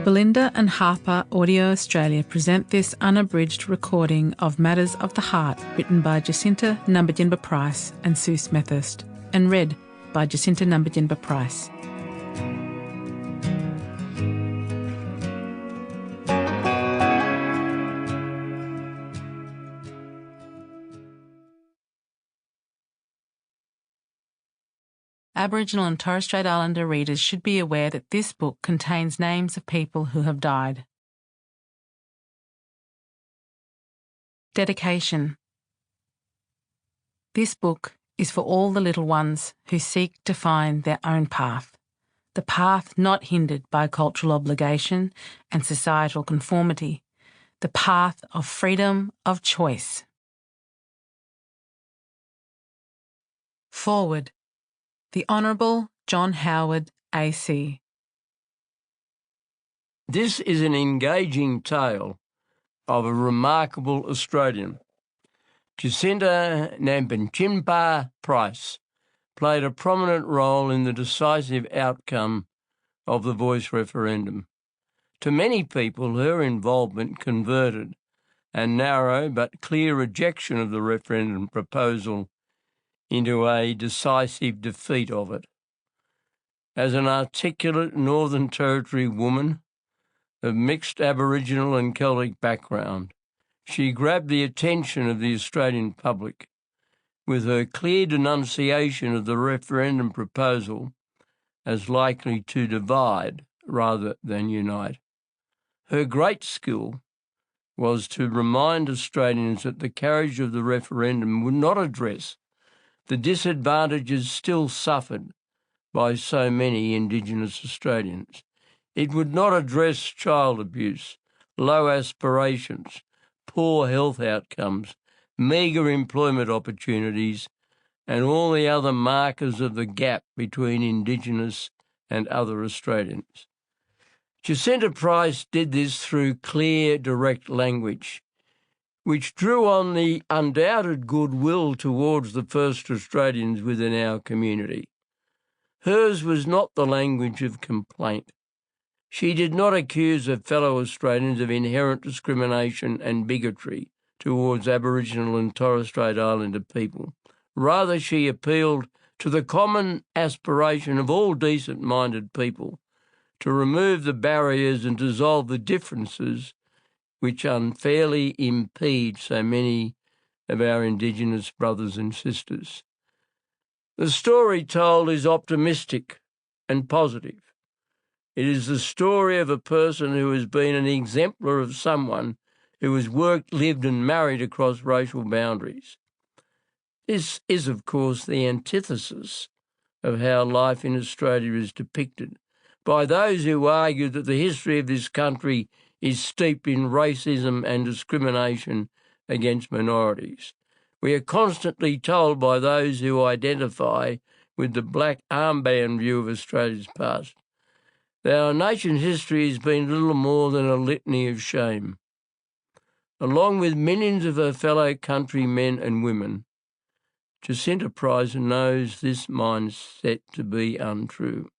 Belinda and HarperAudio Australia present this unabridged recording of Matters of the Heart, written by Jacinta Nampijinpa Price and Sue Smethurst, and read by Jacinta Nampijinpa Price. Aboriginal and Torres Strait Islander readers should be aware that this book contains names of people who have died. Dedication. This book is for all the little ones who seek to find their own path, the path not hindered by cultural obligation and societal conformity, the path of freedom of choice. Forward. The Honourable John Howard, AC. This is an engaging tale of a remarkable Australian. Jacinta Nampijinpa Price played a prominent role in the decisive outcome of the Voice referendum. To many people, her involvement converted a narrow but clear rejection of the referendum proposal into a decisive defeat of it. As an articulate Northern Territory woman of mixed Aboriginal and Celtic background, she grabbed the attention of the Australian public with her clear denunciation of the referendum proposal as likely to divide rather than unite. Her great skill was to remind Australians that the carriage of the referendum would not address the disadvantages still suffered by so many Indigenous Australians. It would not address child abuse, low aspirations, poor health outcomes, meagre employment opportunities, and all the other markers of the gap between Indigenous and other Australians. Jacinta Price did this through clear, direct language, which drew on the undoubted goodwill towards the first Australians within our community. Hers was not the language of complaint. She did not accuse her fellow Australians of inherent discrimination and bigotry towards Aboriginal and Torres Strait Islander people. Rather, she appealed to the common aspiration of all decent-minded people to remove the barriers and dissolve the differences which unfairly impede so many of our Indigenous brothers and sisters. The story told is optimistic and positive. It is the story of a person who has been an exemplar of someone who has worked, lived and married across racial boundaries. This is, of course, the antithesis of how life in Australia is depicted by those who argue that the history of this country is steeped in racism and discrimination against minorities. We are constantly told by those who identify with the black armband view of Australia's past that our nation's history has been little more than a litany of shame. Along with millions of her fellow countrymen and women, Jacinta Price knows this mindset to be untrue.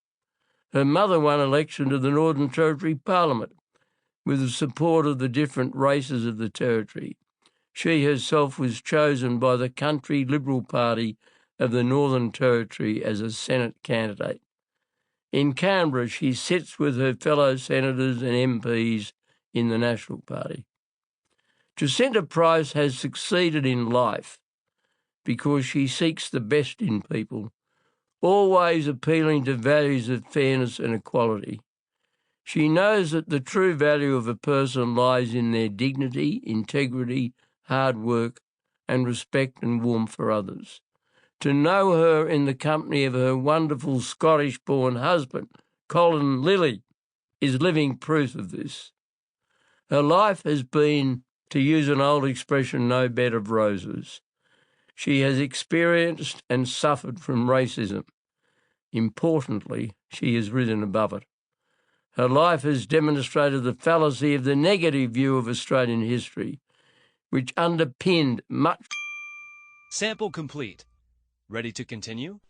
Her mother won election to the Northern Territory Parliament with the support of the different races of the territory. She herself was chosen by the Country Liberal Party of the Northern Territory as a Senate candidate. In Canberra, she sits with her fellow senators and MPs in the National Party. Jacinta Price has succeeded in life because she seeks the best in people, always appealing to values of fairness and equality. She knows that the true value of a person lies in their dignity, integrity, hard work, and respect and warmth for others. To know her in the company of her wonderful Scottish-born husband, Colin Lilly, is living proof of this. Her life has been, to use an old expression, no bed of roses. She has experienced and suffered from racism. Importantly, she has risen above it. Her life has demonstrated the fallacy of the negative view of Australian history, which underpinned much. Sample complete. Ready to continue?